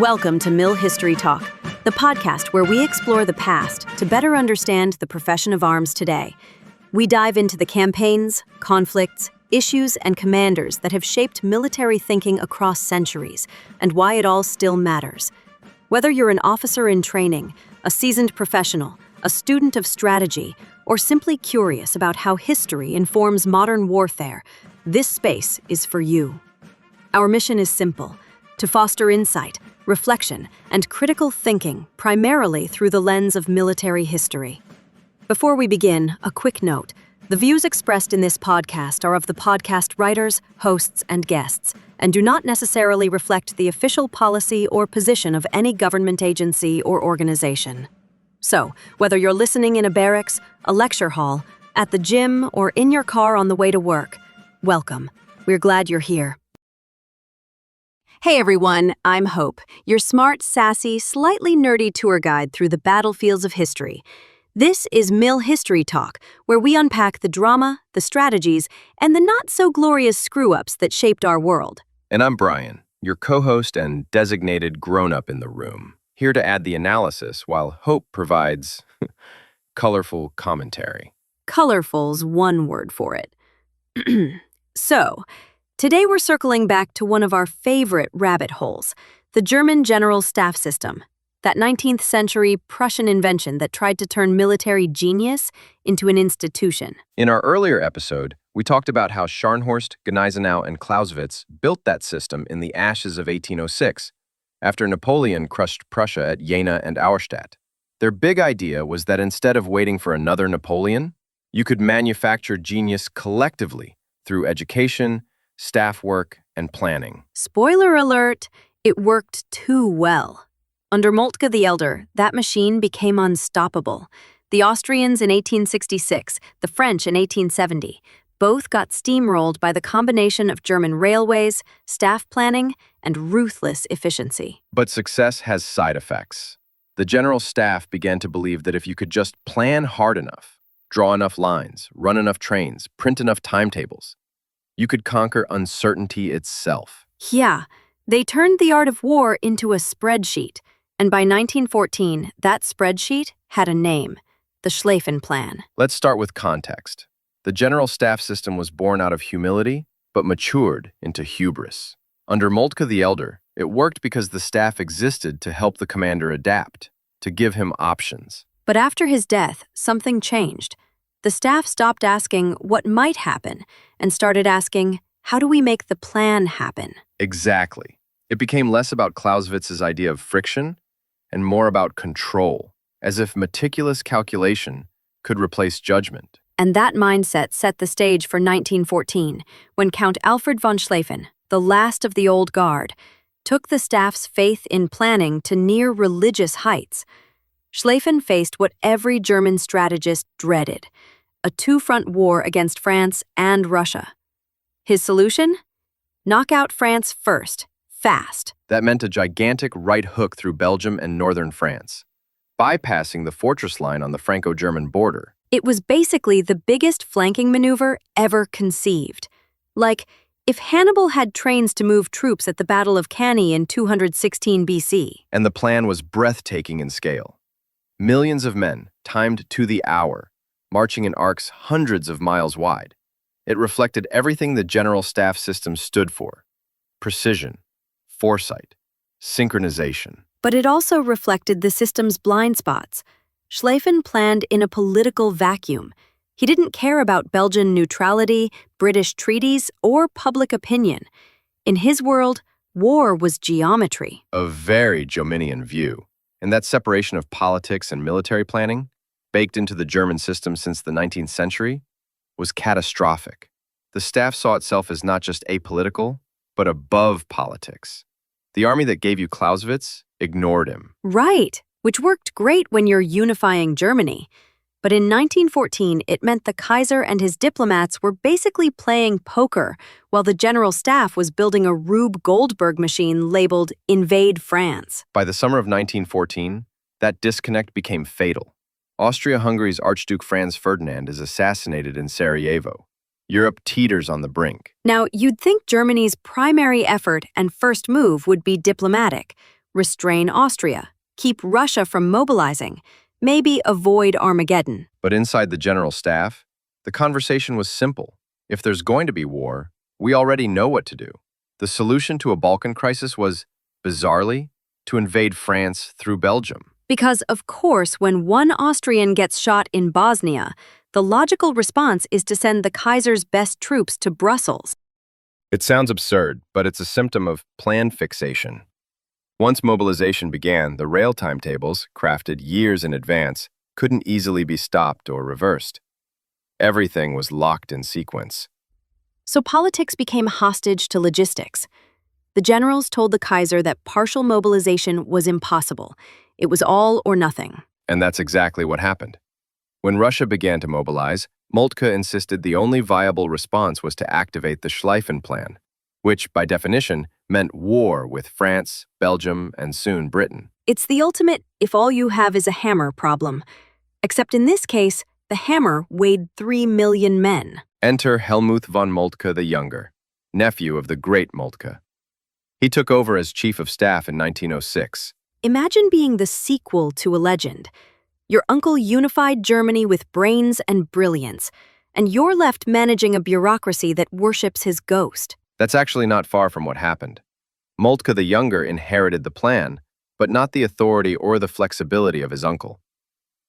Welcome to Mill History Talk, the podcast where we explore the past to better understand the profession of arms today. We dive into the campaigns, conflicts, issues, and commanders that have shaped military thinking across centuries, and why it all still matters. Whether you're an officer in training, a seasoned professional, a student of strategy, or simply curious about how history informs modern warfare, this space is for you. Our mission is simple: to foster insight, reflection, and critical thinking primarily through the lens of military history. Before we begin, a quick note. The views expressed in this podcast are of the podcast writers, hosts, and guests, and do not necessarily reflect the official policy or position of any government agency or organization. So, whether you're listening in a barracks, a lecture hall, at the gym, or in your car on the way to work, welcome. We're glad you're here. Hey everyone, I'm Hope, your smart, sassy, slightly nerdy tour guide through the battlefields of history. This is Mill History Talk, where we unpack the drama, the strategies, and the not-so-glorious screw-ups that shaped our world. And I'm Brian, your co-host and designated grown-up in the room, here to add the analysis while Hope provides colorful commentary. Colorful's one word for it. So, today we're circling back to one of our favorite rabbit holes, the German General Staff System, that 19th century Prussian invention that tried to turn military genius into an institution. In our earlier episode, we talked about how Scharnhorst, Gneisenau, and Clausewitz built that system in the ashes of 1806, after Napoleon crushed Prussia at Jena and Auerstadt. Their big idea was that instead of waiting for another Napoleon, you could manufacture genius collectively through education, staff work, and planning. Spoiler alert, it worked too well. Under Moltke the Elder, that machine became unstoppable. The Austrians in 1866, the French in 1870, both got steamrolled by the combination of German railways, staff planning, and ruthless efficiency. But success has side effects. The general staff began to believe that if you could just plan hard enough, draw enough lines, run enough trains, print enough timetables, you could conquer uncertainty itself. Yeah, they turned the art of war into a spreadsheet, and by 1914, that spreadsheet had a name: the Schlieffen Plan. Let's start with context. The general staff system was born out of humility, but matured into hubris. Under Moltke the Elder, it worked because the staff existed to help the commander adapt, to give him options. But after his death, something changed. The staff stopped asking what might happen and started asking, how do we make the plan happen? Exactly. It became less about Clausewitz's idea of friction and more about control, as if meticulous calculation could replace judgment. And that mindset set the stage for 1914, when Count Alfred von Schlieffen, the last of the old guard, took the staff's faith in planning to near religious heights. Schlieffen faced what every German strategist dreaded: a two-front war against France and Russia. His solution? Knock out France first, fast. That meant a gigantic right hook through Belgium and northern France, bypassing the fortress line on the Franco-German border. It was basically the biggest flanking maneuver ever conceived. Like, if Hannibal had trains to move troops at the Battle of Cannae in 216 BC. And the plan was breathtaking in scale. Millions of men, timed to the hour, marching in arcs hundreds of miles wide. It reflected everything the general staff system stood for: precision, foresight, synchronization. But it also reflected the system's blind spots. Schlieffen planned in a political vacuum. He didn't care about Belgian neutrality, British treaties, or public opinion. In his world, war was geometry. A very Jominian view. And that separation of politics and military planning, baked into the German system since the 19th century, was catastrophic. The staff saw itself as not just apolitical, but above politics. The army that gave you Clausewitz ignored him. Right, which worked great when you're unifying Germany. But in 1914, it meant the Kaiser and his diplomats were basically playing poker, while the general staff was building a Rube Goldberg machine labeled Invade France. By the summer of 1914, that disconnect became fatal. Austria-Hungary's Archduke Franz Ferdinand is assassinated in Sarajevo. Europe teeters on the brink. Now, you'd think Germany's primary effort and first move would be diplomatic: restrain Austria, keep Russia from mobilizing, maybe avoid Armageddon. But inside the general staff, the conversation was simple. If there's going to be war, we already know what to do. The solution to a Balkan crisis was, bizarrely, to invade France through Belgium. Because, of course, when one Austrian gets shot in Bosnia, the logical response is to send the Kaiser's best troops to Brussels. It sounds absurd, but it's a symptom of plan fixation. Once mobilization began, the rail timetables, crafted years in advance, couldn't easily be stopped or reversed. Everything was locked in sequence. So politics became hostage to logistics. The generals told the Kaiser that partial mobilization was impossible. It was all or nothing. And that's exactly what happened. When Russia began to mobilize, Moltke insisted the only viable response was to activate the Schlieffen Plan, which, by definition, meant war with France, Belgium, and soon Britain. It's the ultimate if all you have is a hammer problem. Except in this case, the hammer weighed 3 million men. Enter Helmuth von Moltke the Younger, nephew of the great Moltke. He took over as chief of staff in 1906. Imagine being the sequel to a legend. Your uncle unified Germany with brains and brilliance, and you're left managing a bureaucracy that worships his ghost. That's actually not far from what happened. Moltke the Younger inherited the plan, but not the authority or the flexibility of his uncle.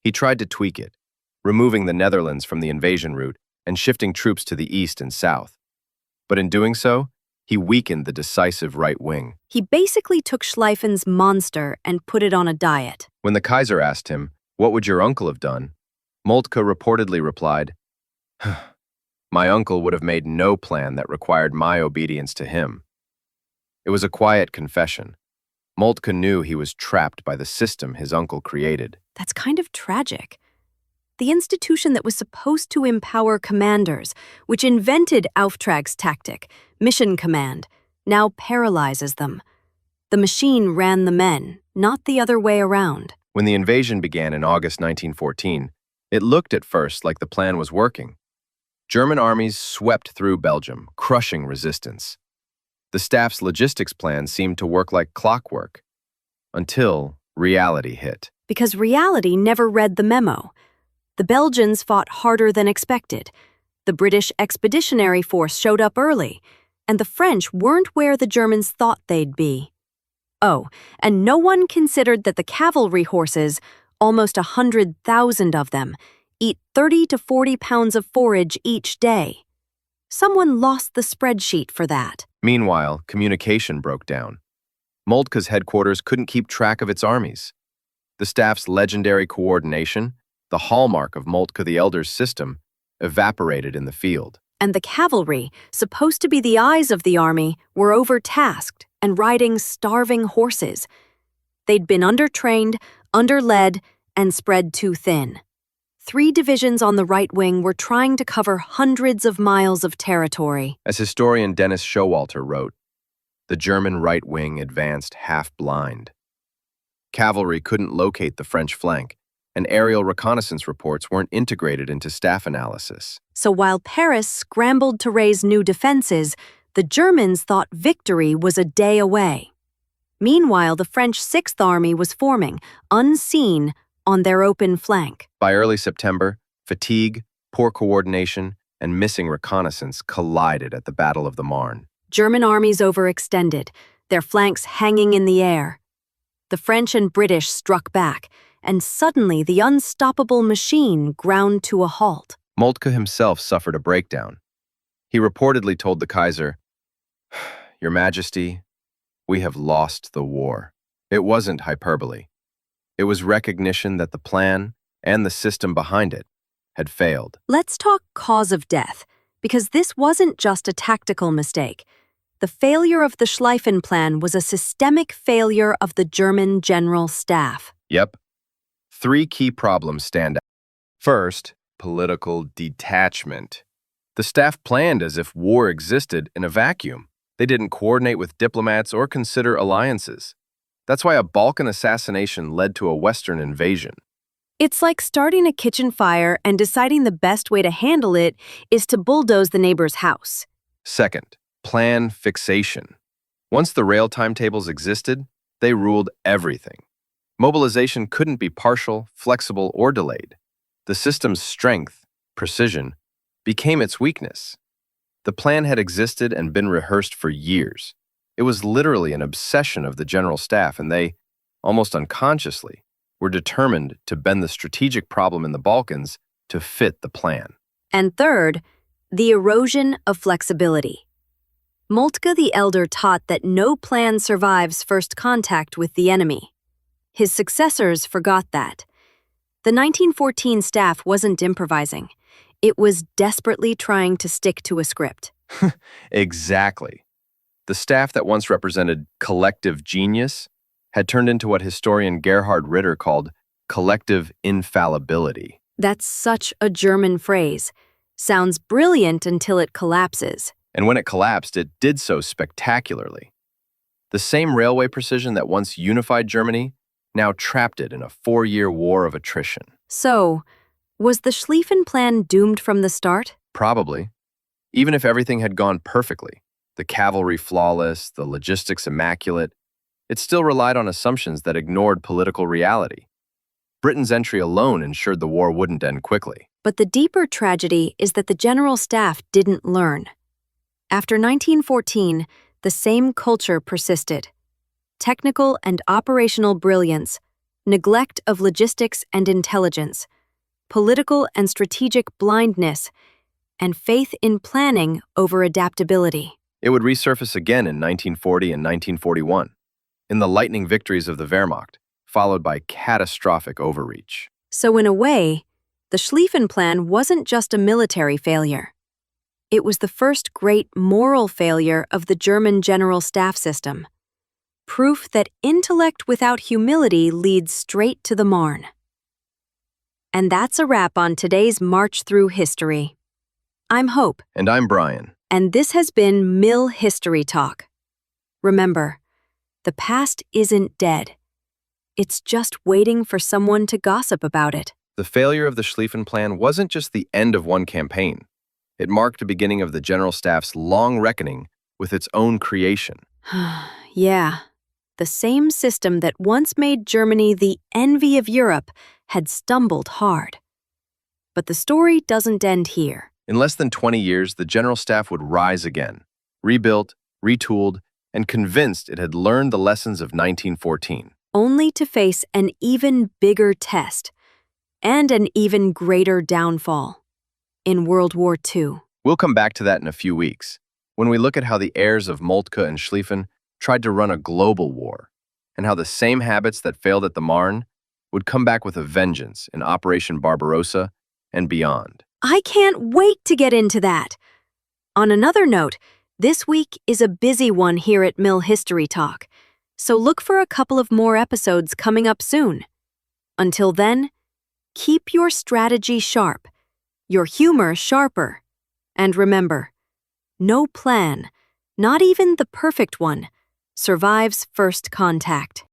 He tried to tweak it, removing the Netherlands from the invasion route and shifting troops to the east and south. But in doing so, he weakened the decisive right wing. He basically took Schlieffen's monster and put it on a diet. When the Kaiser asked him, "What would your uncle have done?" Moltke reportedly replied, "My uncle would have made no plan that required my obedience to him." It was a quiet confession. Moltke knew he was trapped by the system his uncle created. That's kind of tragic. The institution that was supposed to empower commanders, which invented Auftragstactic, mission command, now paralyzes them. The machine ran the men, not the other way around. When the invasion began in August 1914, it looked at first like the plan was working. German armies swept through Belgium, crushing resistance. The staff's logistics plan seemed to work like clockwork, until reality hit. Because reality never read the memo. The Belgians fought harder than expected. The British Expeditionary Force showed up early, and the French weren't where the Germans thought they'd be. Oh, and no one considered that the cavalry horses, almost 100,000 of them, eat 30 to 40 pounds of forage each day. Someone lost the spreadsheet for that. Meanwhile, communication broke down. Moltke's headquarters couldn't keep track of its armies. The staff's legendary coordination, the hallmark of Moltke the Elder's system, evaporated in the field. And the cavalry, supposed to be the eyes of the army, were overtasked and riding starving horses. They'd been undertrained, underled, and spread too thin. 3 divisions on the right wing were trying to cover hundreds of miles of territory. As historian Dennis Showalter wrote, the German right wing advanced half-blind. Cavalry couldn't locate the French flank, and aerial reconnaissance reports weren't integrated into staff analysis. So while Paris scrambled to raise new defenses, the Germans thought victory was a day away. Meanwhile, the French Sixth Army was forming, unseen, on their open flank. By early September, fatigue, poor coordination, and missing reconnaissance collided at the Battle of the Marne. German armies overextended, their flanks hanging in the air. The French and British struck back, and suddenly the unstoppable machine ground to a halt. Moltke himself suffered a breakdown. He reportedly told the Kaiser, "Your Majesty, we have lost the war." It wasn't hyperbole. It was recognition that the plan and the system behind it had failed. Let's talk cause of death, because this wasn't just a tactical mistake. The failure of the Schlieffen Plan was a systemic failure of the German General Staff. Yep. 3 key problems stand out. First, political detachment. The staff planned as if war existed in a vacuum. They didn't coordinate with diplomats or consider alliances. That's why a Balkan assassination led to a Western invasion. It's like starting a kitchen fire and deciding the best way to handle it is to bulldoze the neighbor's house. Second, plan fixation. Once the rail timetables existed, They ruled everything. Mobilization couldn't be partial, flexible, or delayed. The system's strength, precision, became its weakness. The plan had existed and been rehearsed for years. It was literally an obsession of the General Staff, and they, almost unconsciously, were determined to bend the strategic problem in the Balkans to fit the plan. And third, the erosion of flexibility. Moltke the Elder taught that no plan survives first contact with the enemy. His successors forgot that. The 1914 staff wasn't improvising. It was desperately trying to stick to a script. Exactly. The staff that once represented collective genius had turned into what historian Gerhard Ritter called collective infallibility. That's such a German phrase. Sounds brilliant until it collapses. And when it collapsed, it did so spectacularly. The same railway precision that once unified Germany now trapped it in a 4-year war of attrition. So, was the Schlieffen Plan doomed from the start? Probably. Even if everything had gone perfectly, the cavalry flawless, the logistics immaculate, it still relied on assumptions that ignored political reality. Britain's entry alone ensured the war wouldn't end quickly. But the deeper tragedy is that the General Staff didn't learn. After 1914, the same culture persisted. Technical and operational brilliance, neglect of logistics and intelligence, political and strategic blindness, and faith in planning over adaptability. It would resurface again in 1940 and 1941, in the lightning victories of the Wehrmacht, followed by catastrophic overreach. So in a way, the Schlieffen Plan wasn't just a military failure. It was the first great moral failure of the German General Staff system. Proof that intellect without humility leads straight to the Marne. And that's a wrap on today's March Through History. I'm Hope. And I'm Brian. And this has been Mill History Talk. Remember, the past isn't dead. It's just waiting for someone to gossip about it. The failure of the Schlieffen Plan wasn't just the end of one campaign. It marked the beginning of the General Staff's long reckoning with its own creation. Yeah, the same system that once made Germany the envy of Europe had stumbled hard. But the story doesn't end here. In less than 20 years, the General Staff would rise again, rebuilt, retooled, and convinced it had learned the lessons of 1914. Only to face an even bigger test and an even greater downfall in World War II. We'll come back to that in a few weeks, when we look at how the heirs of Moltke and Schlieffen tried to run a global war, and how the same habits that failed at the Marne would come back with a vengeance in Operation Barbarossa and beyond. I can't wait to get into that. On another note, this week is a busy one here at Mill History Talk, so look for a couple of more episodes coming up soon. Until then, keep your strategy sharp, your humor sharper, and remember, no plan, not even the perfect one, survives first contact.